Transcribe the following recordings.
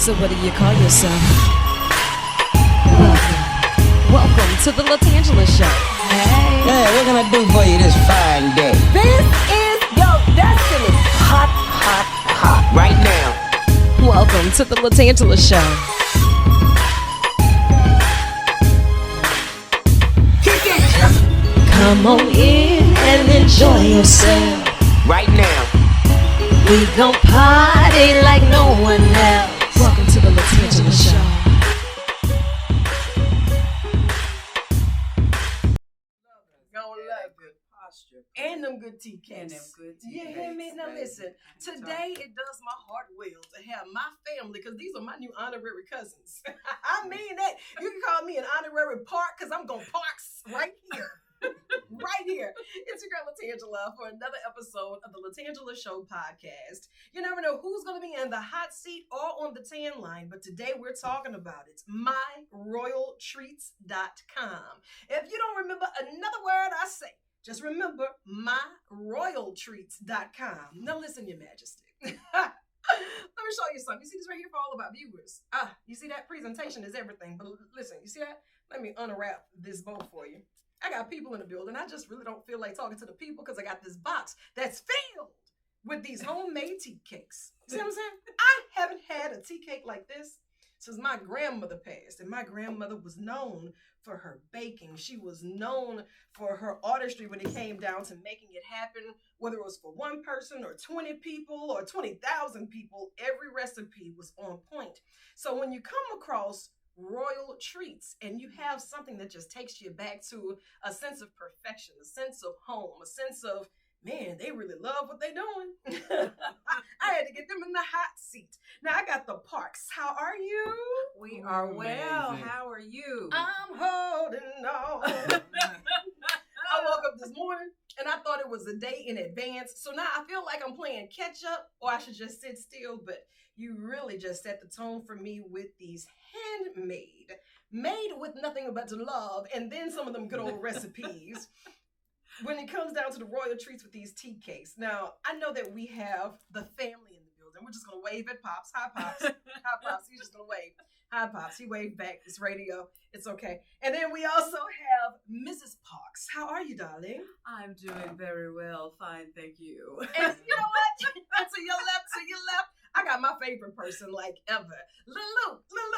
So what do you call yourself? Welcome to the LaTangela Show. Hey. Hey, what can I do for you this fine day? This is your destiny. Hot, hot, hot. Right now. Welcome to the LaTangela Show. Kick it. Come on in and enjoy yourself. Right now. We gon' party like no one else. Welcome to the LaTangela Show. Gonna love good posture. And them good TKs. You hear me? Now listen, today it does my heart well to have my family, because these are my new honorary cousins. I mean that. You can call me an honorary park, because I'm gonna parks right here. Right here. It's your girl LaTangela for another episode of the LaTangela Show podcast. You never know who's going to be in the hot seat or on the tan line, but today we're talking about it. MyRoyalTreats.com. If you don't remember another word I say, just remember MyRoyalTreats.com. Now listen, Your Majesty. Let me show you something. You see this right here for all of our viewers? You see that? Presentation is everything. But listen, you see that? Let me unwrap this bow for you. I got people in the building. I just really don't feel like talking to the people because I got this box that's filled with these homemade tea cakes. See what I'm saying? I haven't had a tea cake like this since my grandmother passed. And my grandmother was known for her baking. She was known for her artistry when it came down to making it happen, whether it was for one person or 20 people or 20,000 people. Every recipe was on point. So when you come across Royal Treats and you have something that just takes you back to a sense of perfection, a sense of home, a sense of, man, they really love what they're doing. I had to get them in the hot seat. Now I got the Parks. How are you? We are well. How are you? I'm holding on. I woke up this morning and I thought it was a day in advance. So now I feel like I'm playing catch up, or I should just sit still. But you really just set the tone for me with these handmade, made with nothing but love, and then some of them good old recipes. When it comes down to the Royal Treats with these tea cakes. Now, I know that we have the family in the building. We're just going to wave at Pops. Hi, Pops. Hi, Pops. He's just going to wave. Hi, Pops. He waved back. It's radio. It's okay. And then we also have Mrs. Parks. How are you, darling? I'm doing very well. Fine, thank you. And you know what? To your left. I got my favorite person like ever. Lil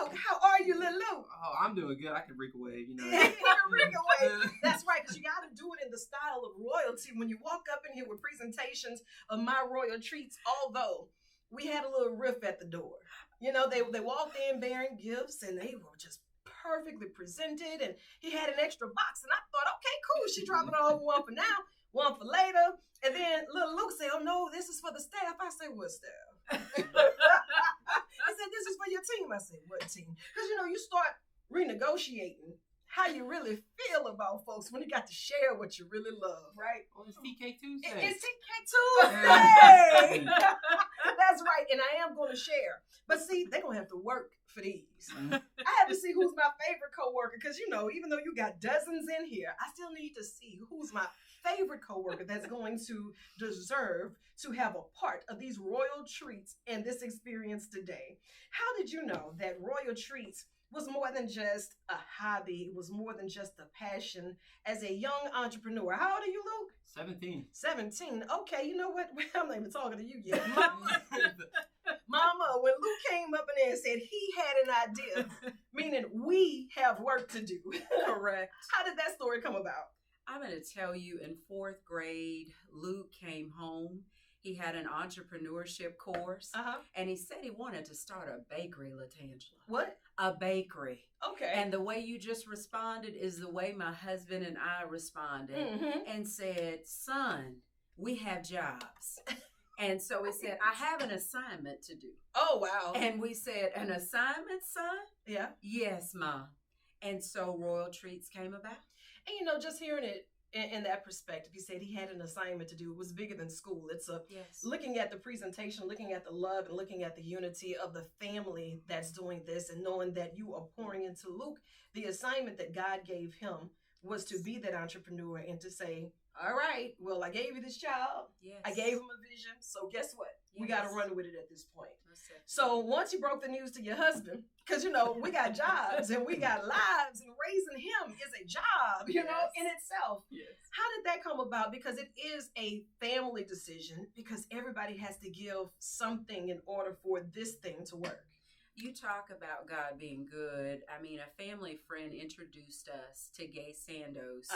Luke, how are you, Lil Luke? Oh, I'm doing good. I can reek away, you know. He can reek away. That's right, because you got to do it in the style of royalty. When you walk up in here with presentations of My Royal Treats, although we had a little riff at the door. You know, they walked in bearing gifts, and they were just perfectly presented, and he had an extra box, and I thought, okay, cool, she dropping off one for now, one for later. And then Lil Luke said, oh no, this is for the staff. I said, what staff? I said, this is for your team. I said, what team? Because, you know, you start renegotiating how you really feel about folks when you got to share what you really love, right? Oh, it's TK Tuesday. It's TK Tuesday. That's right. And I am going to share. But see, they're going to have to work for these. I have to see who's my favorite coworker, because, you know, even though you got dozens in here, I still need to see who's my favorite coworker that's going to deserve to have a part of these Royal Treats and this experience today. How did you know that Royal Treats was more than just a hobby? It was more than just a passion as a young entrepreneur. How old are you, Luke? 17. 17. Okay, you know what? I'm not even talking to you yet. Mama, when Luke came up in there and said he had an idea, meaning we have work to do. Correct. How did that story come about? I'm going to tell you, in 4th grade, Luke came home. He had an entrepreneurship course, and he said he wanted to start a bakery, LaTangela. What? A bakery. Okay. And the way you just responded is the way my husband and I responded, and said, son, we have jobs. And so he said, I have an assignment to do. Oh, wow. And we said, an assignment, son? Yeah. Yes, Mom. And so Royal Treats came about. And, you know, just hearing it in that perspective, he said he had an assignment to do. It was bigger than school. It's looking at the presentation, looking at the love, and looking at the unity of the family that's doing this, and knowing that you are pouring into Luke. The assignment that God gave him was to be that entrepreneur and to say, all right, well, I gave you this job. Yes. I gave him a vision. So guess what? We got to Yes. run with it at this point. Most definitely. So once you broke the news to your husband, because you know we got jobs and we got lives, and raising him is a job, you know, Yes. in itself. Yes. How did that come about? Because it is a family decision, because everybody has to give something in order for this thing to work. You talk about God being good. I mean, a family friend introduced us to Gay Sandos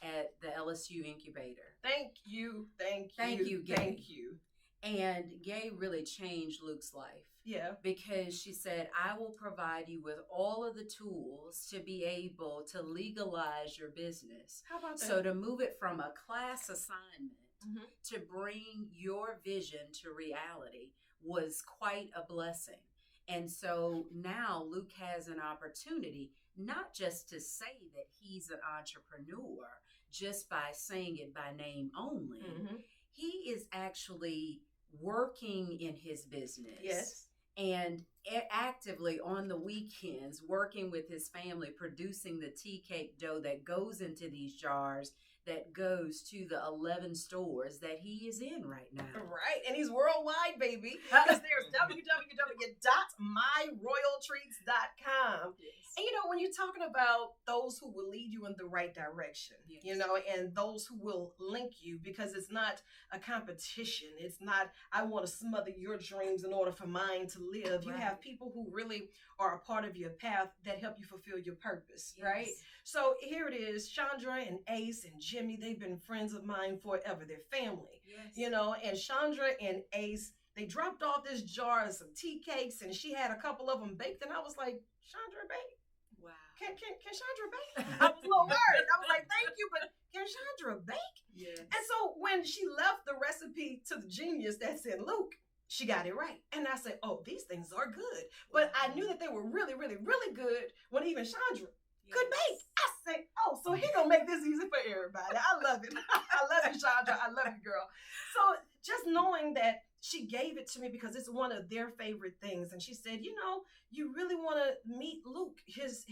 at the LSU incubator. Thank you, thank you, Thank you, Gay. thank you. And Gay really changed Luke's life. Yeah. Because she said, I will provide you with all of the tools to be able to legalize your business. How about that? So to move it from a class assignment Mhm. to bring your vision to reality was quite a blessing. And so now Luke has an opportunity not just to say that he's an entrepreneur just by saying it by name only. Mhm. He is actually working in his business. Yes. And actively on the weekends working with his family, producing the tea cake dough that goes into these jars, that goes to the 11 stores that he is in right now. Right. And he's worldwide, baby. Because there's www.myroyaltreats.com. And you know, when you're talking about those who will lead you in the right direction, Yes. you know, and those who will link you, because it's not a competition. It's not, I want to smother your dreams in order for mine to live. You Right. have people who really are a part of your path that help you fulfill your purpose, right? Yes. So here it is, Chandra and Ace and Jimmy, they've been friends of mine forever. They're family, Yes. you know, and Chandra and Ace, they dropped off this jar of some tea cakes, and she had a couple of them baked, and I was like, Chandra bake? Wow. Can Chandra bake? I was a little worried. I was like, thank you, but can Chandra bake? Yes. And so when she left the recipe to the genius that's in Luke, she got it right. And I said, oh, these things are good. But I knew that they were really, really, really good when even Chandra could bake. I say, oh, so he gonna make this easy for everybody. I love it. I love you, Chandra. I love you, girl. So just knowing that she gave it to me because it's one of their favorite things. And she said, you know, you really want to meet Luke, his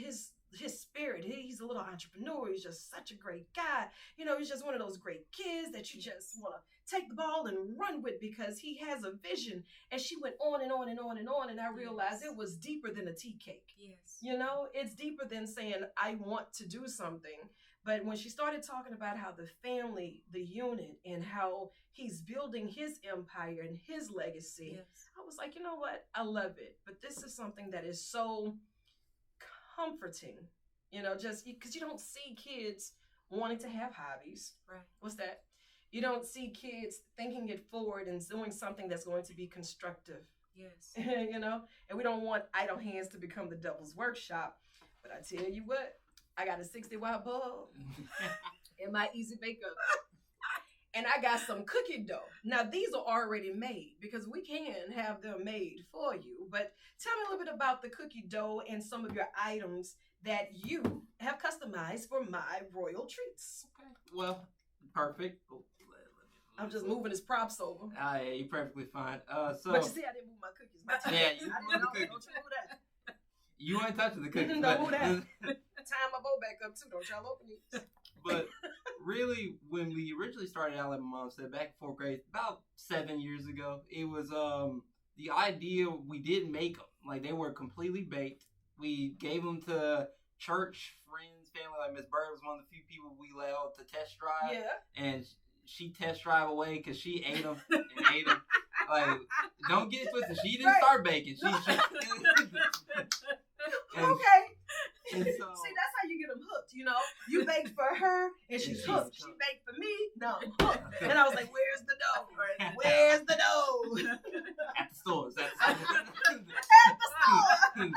spirit. He's a little entrepreneur. He's just such a great guy. You know, he's just one of those great kids that you just want to take the ball and run with because he has a vision. And she went on and on and on and on. And I realized it was deeper than a tea cake. Yes. You know, it's deeper than saying, I want to do something. But when she started talking about how the family, the unit, and how he's building his empire and his legacy, Yes. I was like, you know what? I love it. But this is something that is so comforting, you know, just because you don't see kids wanting to have hobbies. Right. What's that? You don't see kids thinking it forward and doing something that's going to be constructive. Yes. You know, and we don't want idle hands to become the devil's workshop. But I tell you what, I got a 60-watt bulb in my Easy Bake Oven. And I got some cookie dough. Now, these are already made because we can have them made for you. But tell me a little bit about the cookie dough and some of your items that you have customized for My Royal Treats. Okay. Well, perfect. Oh, I'm just moving his props over. Yeah, you're perfectly fine. But you see, I didn't move my cookies. Yeah, you I moved didn't the know. cookies. Don't you move that. You ain't touching the cookies. Don't move that. Tie my bow back up too. Don't y'all open these. But really, when we originally started out, like my mom said, back in 4th grade, about 7 years ago, it was the idea, we didn't make them. Like, they were completely baked. We gave them to church friends, family. Like, Miss Bird was one of the few people we allowed to test drive. Yeah. And she test drive away because she ate them and ate them. Like, don't get it twisted. She didn't start baking. She and, Okay. and so, See, that's how you get them hooked, you know? You baked for her, and she's she's hooked. hooked. She baked for me, no, I'm hooked. And I was like, where's the dough? Where's the dough? at the stores. At the store.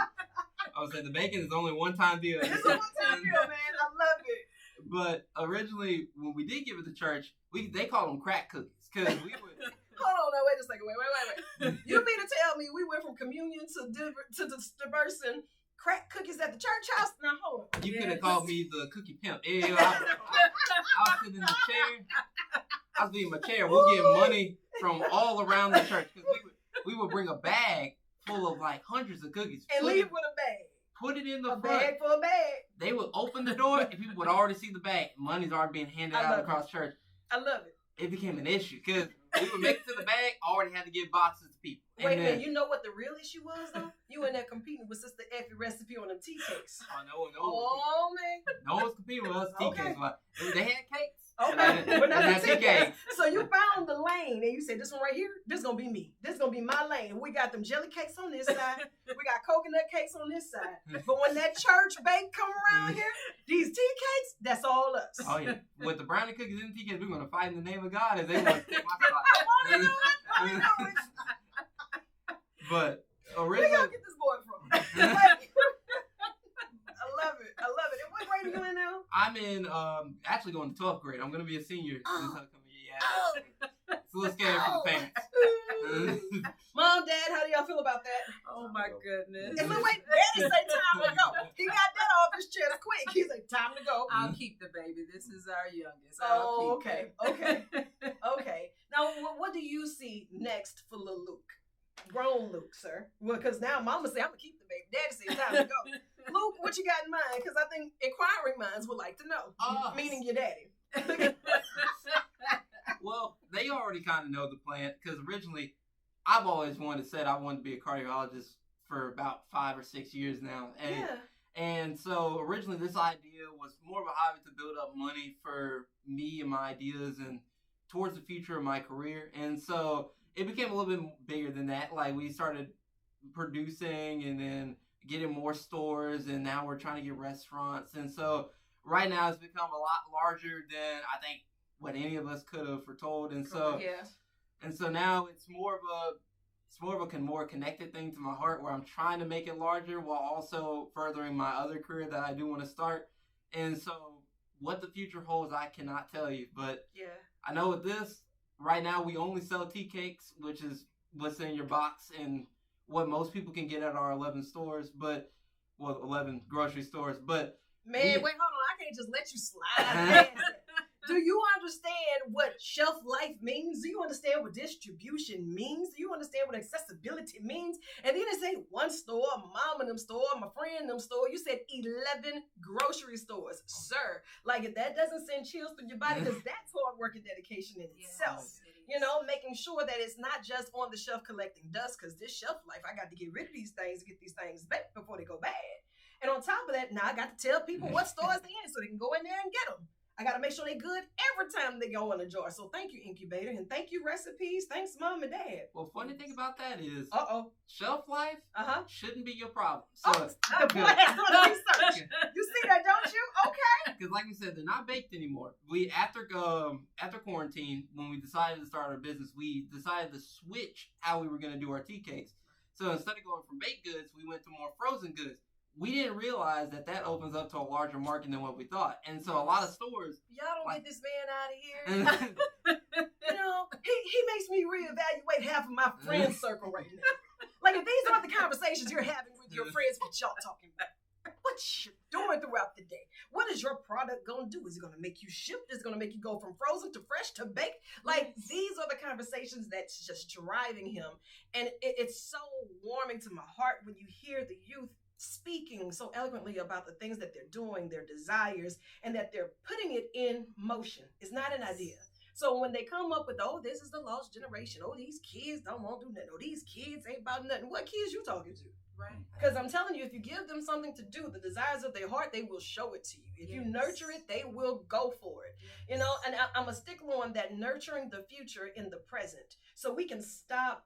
I was saying the bacon is only one-time deal. It's a one-time deal, man. I love it. But originally, when we did give it to church, they called them crack cookies because we would. Hold on, no, wait a second. Wait. You mean to tell me we went from communion to dispersing crack cookies at the church house? Now, hold on. You could have called me the cookie pimp. Yeah, I was sitting in the chair. I was in my chair. We'll get money from all around the church because we would bring a bag full of like hundreds of cookies And leave with a bag. Put it in the A front. bag for a bag. They would open the door and people would already see the bag. Money's already being handed I out love across church. I love it. It became an issue because We would make it to the bag, already had to give boxes to people. Wait a And minute, then- you know what the real issue was though? You in there competing with Sister Effie recipe on them tea cakes. Oh, no. Oh man. No one's competing with us tea Okay. cakes. But they had cakes. Okay, but And that's that's the tea cakes. So you found the lane and you said, this one right here, this gonna be me. This gonna be my lane. We got them jelly cakes on this side. We got coconut cakes on this side. But when that church bake come around here, these tea cakes, that's all us. Oh, yeah. With the brownie cookies and tea cakes, we're going to fight in the name of God if they want to take my spot. I wanna know it. But Where originally, y'all get this boy from? Like, I love it. And what grade are you in now? I'm in, actually going to 12th grade. I'm going to be a senior this upcoming year. Yeah. It's a little scary for the parents. Mom, Dad, how do y'all feel about that? Oh my goodness. And look, wait, Daddy say time to go. He got that off his chest quick. He said time to go. I'll keep the baby. This is our youngest. Oh, I'll keep okay. it. Okay. Now, what do you see next for little Luke? Grown Luke, sir. Well, because now Mama say I'm gonna keep the baby. Daddy say time to go. Luke, what you got in mind? Because I think inquiring minds would like to know. Meaning your daddy. Well, they already kind of know the plan because originally I've always said I wanted to be a cardiologist for about 5 or 6 years now. And so originally this idea was more of a hobby to build up money for me and my ideas and towards the future of my career. And so it became a little bit bigger than that. Like we started producing and then getting more stores, and now we're trying to get restaurants. And so right now it's become a lot larger than I think what any of us could have foretold. And so now it's more of a more connected thing to my heart where I'm trying to make it larger while also furthering my other career that I do want to start. And so what the future holds, I cannot tell you, but I know with this, right now we only sell tea cakes, which is what's in your box and what most people can get at our 11 stores, 11 grocery stores. But Man, wait, hold on. I can't just let you slide past it. Do you understand what shelf life means? Do you understand what distribution means? Do you understand what accessibility means? And then they say one store, mom and them store, my friend and them store. You said 11 grocery stores. Sir, like if that doesn't send chills through your body, because that's hard work and dedication in itself. You know, making sure that it's not just on the shelf collecting dust, because this shelf life, I got to get rid of these things, get these things back before they go bad. And on top of that, now I got to tell people what stores they're in so they can go in there and get them. I got to make sure they're good every time they go in a jar. So thank you, Incubator, and thank you, Recipes. Thanks, Mom and Dad. well, funny thing about that is shelf life shouldn't be your problem. So the boy has done research. You see that, don't you? Okay. because like we said, they're not baked anymore. We after quarantine, when we decided to start our business, we decided to switch how we were going to do our tea cakes. So instead of going from baked goods, we went to more frozen goods. We didn't realize that opens up to a larger market than what we thought. And so a lot of stores... Y'all don't get this man out of here. You know, he makes me reevaluate half of my friend circle right now. Like, if these aren't the conversations you're having with your friends, what y'all talking about? What you doing throughout the day? What is your product going to do? Is it going to make you shift? Is it going to make you go from frozen to fresh to baked? Like, these are the conversations that's just driving him. And it's so warming to my heart when you hear the youth speaking so eloquently about the things that they're doing, their desires, and that they're putting it in motion. It's not an idea. So when they come up with, oh, this is the lost generation. Oh, these kids don't want to do nothing. Oh, these kids ain't about nothing. What kids you talking to? Right. Because I'm telling you, if you give them something to do, the desires of their heart, they will show it to you. If you nurture it, they will go for it. You know, and I'm a stickler on that, nurturing the future in the present. So we can stop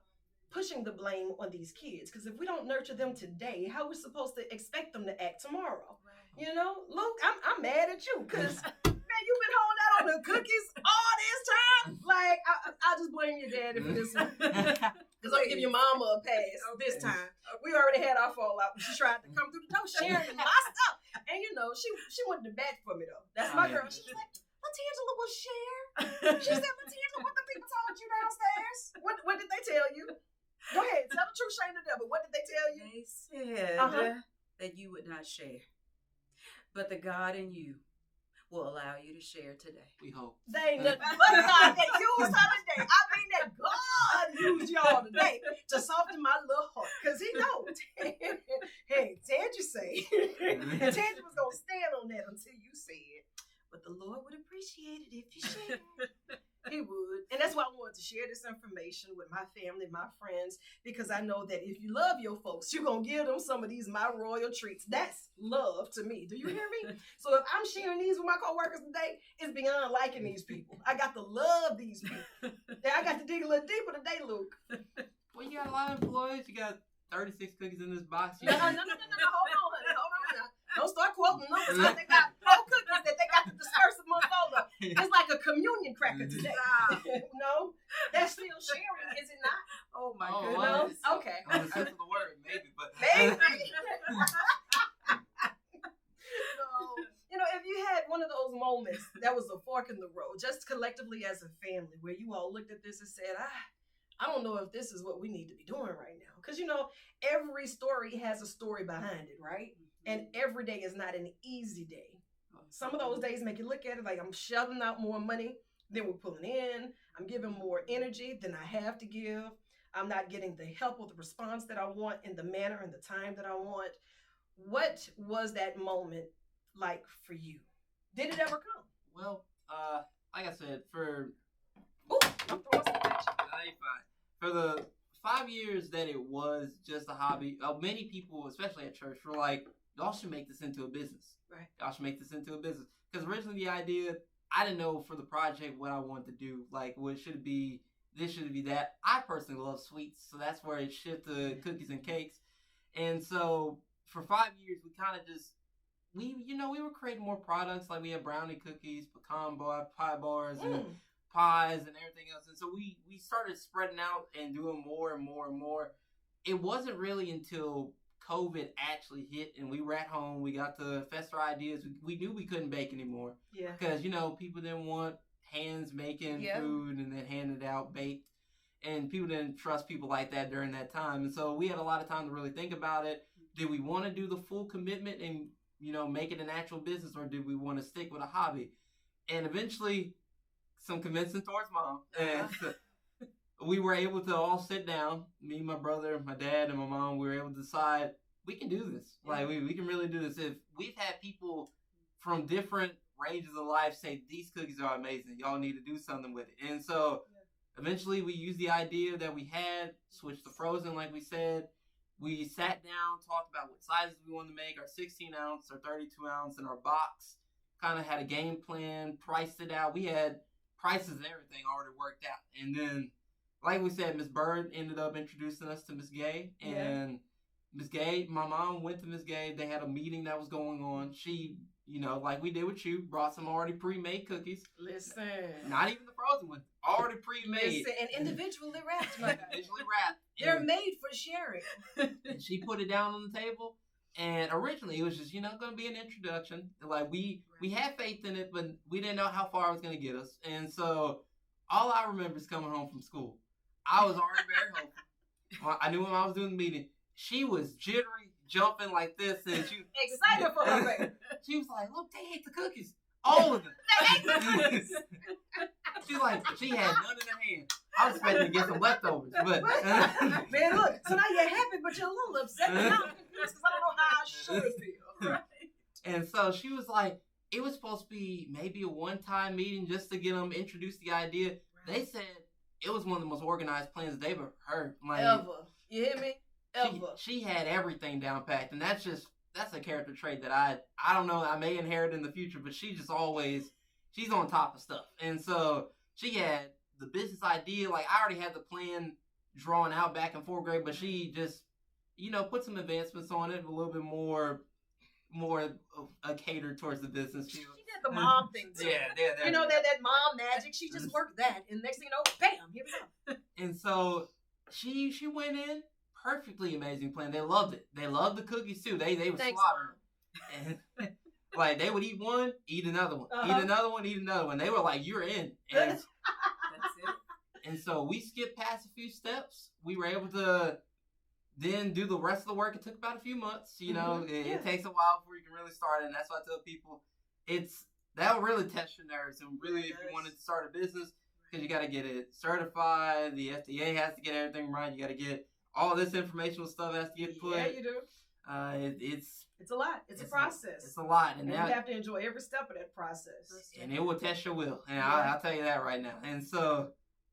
pushing the blame on these kids, because if we don't nurture them today, how are we supposed to expect them to act tomorrow? Right. You know, Luke, I'm mad at you because man, you've been holding out on the cookies all this time. Like, I just blame your daddy for this one. Because I'm gonna give your mama a pass this time. We already had our fallout when she tried to come through the door sharing my stuff, and you know, she went to bat for me though. That's my girl. She was like, LaTangela will share. She said, LaTangela, what the people told you downstairs? What did they tell you? Go ahead, tell the truth, shame the devil. What did they tell you? They said that you would not share, but the God in you will allow you to share today. We hope. They ain't nothing but God that used her today. I mean, that God used y'all today to soften my little heart, because he knows. Hey, Tangie say, Tangie was going to stand on that until you said, but the Lord would appreciate it if you shared. He would. And that's why I wanted to share this information with my family, my friends, because I know that if you love your folks, you're going to give them some of these my royal treats. That's love to me. Do you hear me? So if I'm sharing these with my coworkers today, it's beyond liking these people. I got to love these people. I got to dig a little deeper today, Luke. Well, you got a lot of employees. You got 36 cookies in this box. No. Hold on, honey. Hold on now. Don't start quoting numbers. They got 4 cookies that they got to disperse amongst all of them. It's like a communion cracker today. No, that's still sharing, is it not? Oh my well, goodness. No? Okay. On the sense of the word, maybe, but Maybe. No. If you had one of those moments that was a fork in the road, just collectively as a family, where you all looked at this and said, I don't know if this is what we need to be doing right now. Because, every story has a story behind it, right? And every day is not an easy day. Some of those days make you look at it like I'm shelling out more money than we're pulling in. I'm giving more energy than I have to give. I'm not getting the help or the response that I want in the manner and the time that I want. What was that moment like for you? Did it ever come? well, like I said, for Ooh, I'm throwing some at you. for the 5 years that it was just a hobby, many people, especially at church, were like, y'all should make this into a business. Right. Y'all should make this into a business. Because originally the idea, I didn't know for the project what I wanted to do. Like, what should it be? This should it be that. I personally love sweets, so that's where it shifted to cookies and cakes. And so for 5 years, we kind of just, we were creating more products. Like we had brownie cookies, pecan pie bars, and pies and everything else. And so we started spreading out and doing more and more and more. It wasn't really until COVID actually hit and we were at home, we got to fester ideas. We knew we couldn't bake anymore. Yeah. Because, people didn't want hands making food and then handing it out baked. And people didn't trust people like that during that time. And so we had a lot of time to really think about it. Did we want to do the full commitment and, make it an actual business, or did we want to stick with a hobby? And eventually, some convincing towards mom. And we were able to all sit down, me, my brother, my dad, and my mom, we were able to decide we can do this. Like, we can really do this. If we've had people from different ranges of life say, these cookies are amazing, y'all need to do something with it. And so eventually we used the idea that we had, switched to frozen, like we said. We sat down, talked about what sizes we wanted to make, our 16 ounce, our 32 ounce, and our box. Kind of had a game plan, priced it out. We had prices and everything already worked out. And then, like we said, Miss Bird ended up introducing us to Miss Gay. And Miss Gay, my mom went to Miss Gay. They had a meeting that was going on. She, like we did with you, brought some already pre-made cookies. Listen. Not even the frozen one. Already pre-made. Listen, and individually wrapped, my guy. Individually wrapped. They're made for sharing. And she put it down on the table. And originally it was just, going to be an introduction. Like we had faith in it, but we didn't know how far it was going to get us. And so all I remember is coming home from school. I was already very hopeful. I knew when I was doing the meeting, she was jittery, jumping like this, and she was excited for her baby. She was like, "Look, they ate the cookies, all of them." They ate the cookies. She had none in her hand. I was expecting to get some leftovers, but man, look. So now you're happy, but you're a little upset. Now I'm confused because I don't know how I should feel. Right? And so she was like, it was supposed to be maybe a one-time meeting just to get them introduced to the idea. Right. They said it was one of the most organized plans they've ever heard. Like, ever. You hear me? Ever. She had everything down packed, and that's a character trait that I don't know, I may inherit in the future, but she's on top of stuff. And so she had the business idea, like I already had the plan drawn out back in 4th grade, but she just, put some advancements on it, a little bit more catered towards the business. She did the mom thing too. Yeah. That mom magic. She just worked that, and next thing you know, bam, here we go. And so she went in, perfectly amazing plan. They loved it. They loved the cookies too. They were slaughtering. And like they would eat one, eat another one, eat another one, eat another one. They were like, "You're in." And that's it. And so we skipped past a few steps. We were able to then do the rest of the work. It took about a few months. It takes a while before you can really start. And that's why I tell people, that'll really test your nerves. And really, if you wanted to start a business, because you got to get it certified. The FDA has to get everything right. You got to get all this informational stuff has to get put. Yeah, you do. It's a lot. It's a process. It's a lot. And you have to enjoy every step of that process. And it will test your will. And I'll tell you that right now. And so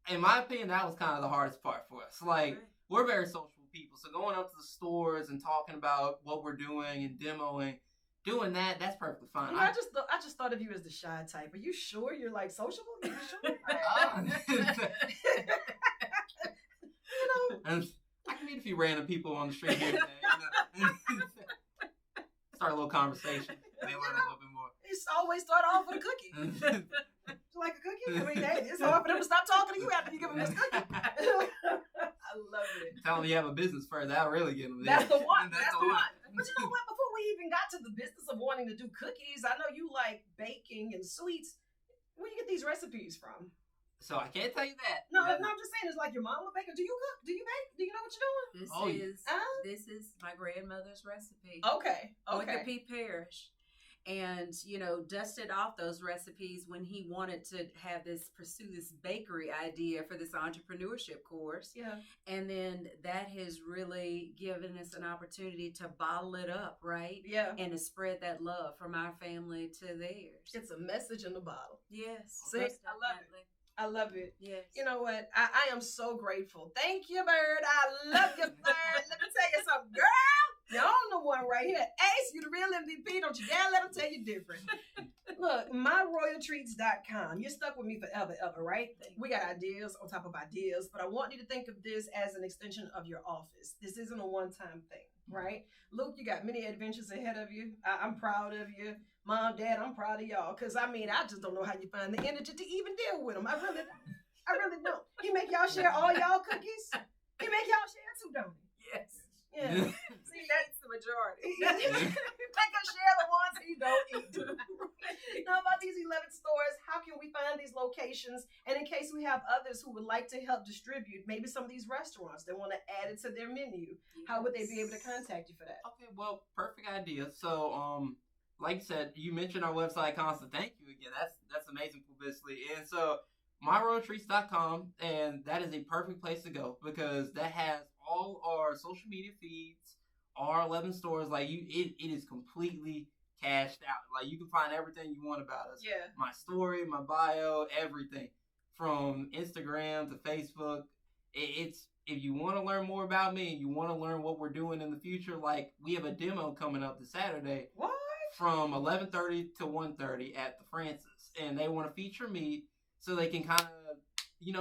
in my opinion, that was kind of the hardest part for us. Like, we're very social people, so going up to the stores and talking about what we're doing and demoing, doing that's perfectly fine. I just thought of you as the shy type. Are you sure you're like sociable? Are you sure? And I can meet a few random people on the street here today. You know? Start a little conversation. They learn a little bit more. It's always start off with a cookie. You like a cookie? I mean, hey, it's hard for them to stop talking to you after you give them this cookie. I love it. Tell them you have a business first. That'll really get them. That's the one. That's the one. But you know what? Before we even got to the business of wanting to do cookies, I know you like baking and sweets. Where do you get these recipes from? So I can't tell you that. No, I'm just saying. It's like your mom would bake. Do you cook? Do you bake? Do you know what you're doing? This is my grandmother's recipe. Okay. Wickapee Parish. And, you know, dusted off those recipes when he wanted to pursue this bakery idea for this entrepreneurship course. Yeah. And then that has really given us an opportunity to bottle it up, right? Yeah. And to spread that love from our family to theirs. It's a message in the bottle. Yes. See, I love it. I love it. Yes. You know what? I am so grateful. Thank you, Bird. I love you, Bird. Let me tell you something, girl. You're on the one right here. Ace, you the real MVP. Don't you dare let them tell you different. Look, myroyaltreats.com. You're stuck with me forever, ever, right? We got ideas on top of ideas, but I want you to think of this as an extension of your office. This isn't a one-time thing, right? Luke, you got many adventures ahead of you. I'm proud of you. Mom, Dad, I'm proud of y'all. Because, I mean, I just don't know how you find the energy to even deal with them. I really don't. He make y'all share all y'all cookies? He make y'all share too, don't he? Yes. Yeah. See, that's the majority. Make us share the ones he don't eat. Now, about these 11 stores, how can we find these locations? And in case we have others who would like to help distribute, maybe some of these restaurants, they want to add it to their menu. How would they be able to contact you for that? Okay, well, perfect idea. So, like you said, you mentioned our website, Constant. Thank you again. That's amazing publicity. And so, myroyaltreats.com, and that is a perfect place to go because that has all our social media feeds, our 11 stores. Like it is completely cashed out. Like you can find everything you want about us. Yeah. My story, my bio, everything from Instagram to Facebook. It's if you want to learn more about me and you want to learn what we're doing in the future, like we have a demo coming up this Saturday. What? From 11:30 to 1:30 at the Francis, and they want to feature me so they can kind of,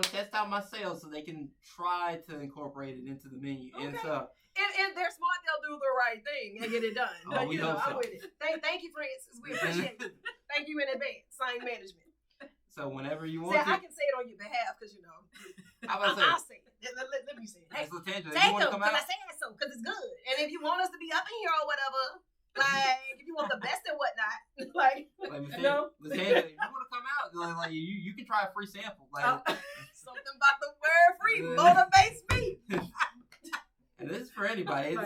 test out my sales so they can try to incorporate it into the menu. Okay. And so, if they're smart, they'll do the right thing and get it done. Oh, we hope so. I'm with it. Thank you, Francis. We appreciate it. Thank you in advance. Sign management. So whenever you want I can say it on your behalf because I'll say it. Let me say it. Hey, LaTangela, take you want to them come because out? I said so because it's good. And if you want us to be up in here or whatever, like if you want the best and whatnot, like LaTangela, if you want to come out, like you can try a free sample. Like something about the word free motivates me. And this is for anybody.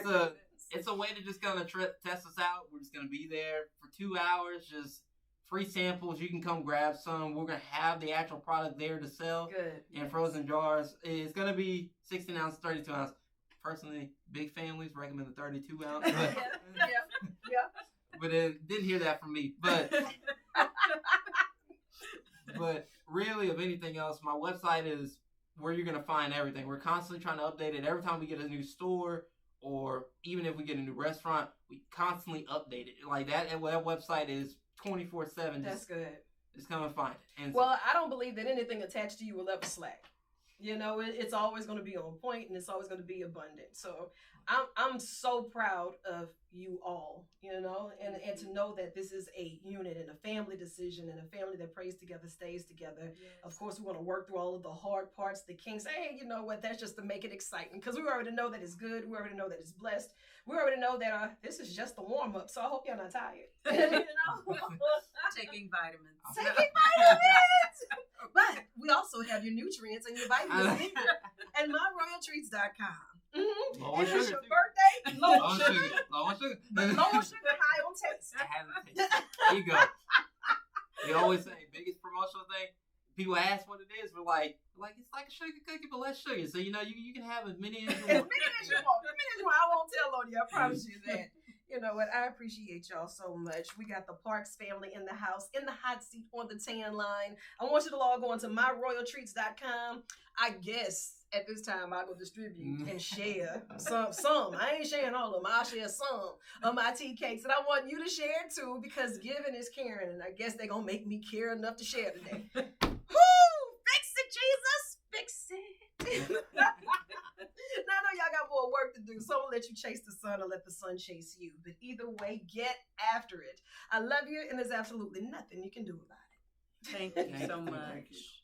It's a way to just kind of test us out. We're just gonna be there for 2 hours, just free samples. You can come grab some. We're gonna have the actual product there to sell. Good. In frozen jars. It's gonna be 16 ounce, 32 ounce. Personally, big families recommend the 32 ounce. But, yeah. But it didn't hear that from me. But really, of anything else, my website is where you're gonna find everything. We're constantly trying to update it. Every time we get a new store, or even if we get a new restaurant, we constantly update it. Like that website is 24/7. That's good. Just come and find it. And well, I don't believe that anything attached to you will ever slack. It's always going to be on point and it's always going to be abundant. So I'm so proud of you all, and to know that this is a unit and a family decision and a family that prays together, stays together. Yes. Of course, we want to work through all of the hard parts, the kinks. Hey, you know what? That's just to make it exciting because we already know that it's good. We already know that it's blessed. We already know that this is just the warm up. So I hope you're not tired. Taking vitamins. But we also have your nutrients and your vitamins and myroyaltreats.com. Mm-hmm. Low and sugar it's your too. birthday. Low sugar. Low sugar. Low sugar, high on taste. There you go. We always say biggest promotional thing. People ask what it is. We're like it's like a sugar cookie but less sugar. So you can have as many as you want. As many as you want. I won't tell on you. I promise you that. You know what? I appreciate y'all so much. We got the Parks family in the house, in the hot seat on the tan line. I want you to log on to myroyaltreats.com. I guess at this time I'll go distribute and share some. I ain't sharing all of them. I'll share some of my tea cakes. And I want you to share too, because giving is caring. And I guess they're going to make me care enough to share today. Woo! Fix it, Jesus! Fix it! Now I know y'all got more work to do, so I'm gonna let you chase the sun or let the sun chase you. But either way, get after it. I love you, and there's absolutely nothing you can do about it. Thank you so much.